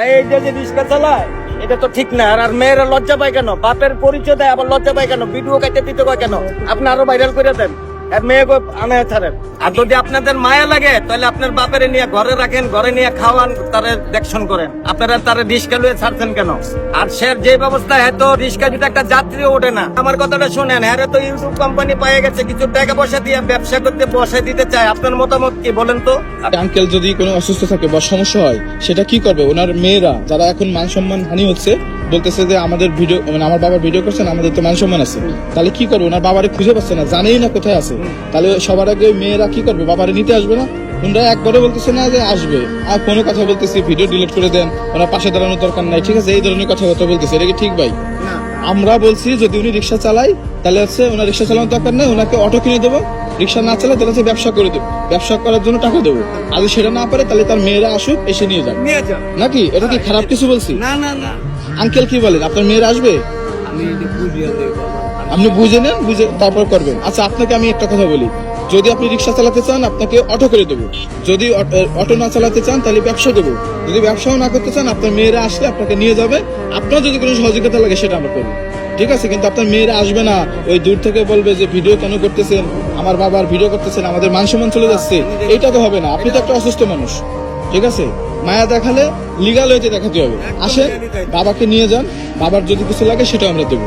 এই যে রিক্সা চালায় এটা তো ঠিক না। আর মেয়েরা লজ্জা পায় কেন? বাপের পরিচয় দেয় আবার লজ্জা পায় কেন? ভিডিও কাটতে দিতে কয় কেন? আপনি আরো ভাইরাল করে দেন। আর মেয়েকে আনে ছাড়েন। আর যদি আপনাদের মায়া লাগে তাহলে আপনার বাপের নিয়ে ঘরে রাখেন, ঘরে নিয়ে খাওয়ান, তারে দেখশন করেন। আপনারা তারে রিক্সা লুয়ে ছাড়ছেন কেন? আর সে যে ব্যবস্থা হয়তো রিক্সা যদি একটা যাত্রীও ওঠে না। আমার কথাটা শোনেন, হ্যাঁ তো ইউটিউব কোম্পানি পায়ে গেছে, কিছু টাকা পয়সা দিয়ে ব্যবসা করতে বসায় দিতে চায়। আপনার মতামত কি বলেন তো? আঙ্কেল যদি কোনো অসুস্থ থাকে বা সমস্যা হয় সেটা কি করবে? ওনার মেয়েরা যারা এখন মান সম্মান হানি হচ্ছে বলতেছে যে আমাদের ভিডিও মানে আমার বাবার ভিডিও করছেন, আমাদের তো মান সম্মান আছে, তাহলে কি করবে? ওনার বাবারে খুঁজে পাচ্ছে না, জানেই না কোথায় আছে, তাহলে সবার আগে মেয়েরা কি করবে? বাবারে নিতে আসবে না? ওনারা একবারও বলতেছে না যে আসবে, আর কোনো কথা বলতেছি ভিডিও ডিলিট করে দেন, ওনার পাশে দাঁড়ানোর দরকার নাই, ঠিক আছে? এই ধরনের কথাবার্তা বলতেছে, এটা কি ঠিক ভাই? আমরা বলছি যদি উনি রিক্সা চালায় তাহলে হচ্ছে ওনার রিক্সা চালানোর দরকার নেই, ওনাকে অটো কিনে দেবো। রিক্সা না চালায় তাহলে হচ্ছে ব্যবসা করে দেবো, ব্যবসা করার জন্য টাকা দেবো। আর যদি সেটা না পারে তাহলে তার মেয়েরা আসুক, এসে নিয়ে যাবে নাকি? এটা কি খারাপ কিছু বলছি? না না না, আঙ্কেল কি বলেন, আপনার মেয়েরা আসবে? আমি বুঝিয়ে দেবো। আপনি বুঝে নেন, বুঝে তারপর করবেন। আচ্ছা আপনাকে আমি একটা কথা বলি, যদি আপনি রিক্সা চালাতে চান আপনাকে অটো করে দেবো, যদি অটো না চালাতে চান তাহলে ব্যবসা দেবো, যদি ব্যবসাও না করতে চান আপনার মেয়েরা আসলে আপনাকে নিয়ে যাবে। আপনার যদি কোনো সহযোগিতা লাগে সেটা আমরা করবো, ঠিক আছে? কিন্তু আপনার মেয়েরা আসবে না, ওই দূর থেকে বলবে যে ভিডিও কেন করতেছেন, আমার বাবার ভিডিও করতেছেন, আমাদের মান সম্মান চলে যাচ্ছে, এইটা তো হবে না। আপনি তো একটা অসুস্থ মানুষ, ঠিক আছে? মায়া দেখালে লিগাল হইতে দেখাতে হবে। আসেন, বাবাকে নিয়ে যান, বাবার যদি কিছু লাগে সেটাও আমরা দেবো।